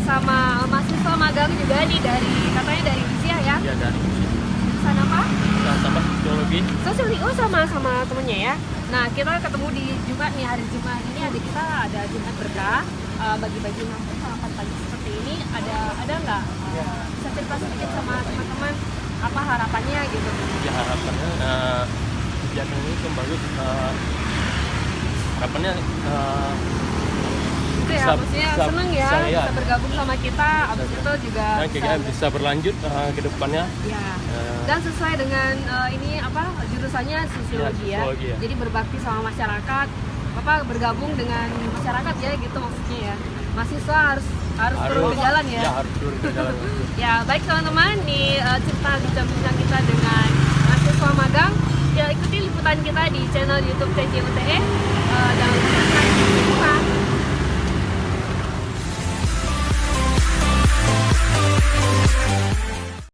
bersama mahasiswa magang juga nih katanya dari Usia ya? Ya dari Sana apa? sama sosiologi. Sosiologi, oh sama temennya ya. Nah kita ketemu di Jumat nih, hari Jumat ini ada Jumat berkah, bagi-bagi nafsu sama pagi seperti ini. Ada nggak bisa cerita sedikit sama teman-teman apa harapannya gitu? Ya harapannya kegiatan ini kembali harapannya Itu ya, maksudnya seneng ya bisa bergabung sama kita, abis itu juga bisa berlanjut ke depannya. Ya. Dan sesuai dengan ini apa jurusannya sosiologi ya. Jadi berbakti sama masyarakat, bergabung dengan masyarakat ya gitu maksudnya ya. Mahasiswa harus turun ke jalan ya. Ya harus turun ke jalan. Ya baik teman-teman, nih cerita bincang-bincang kita dengan mahasiswa magang. Ya ikuti liputan kita di channel YouTube TJ UTE. Jangan lupa subscribe.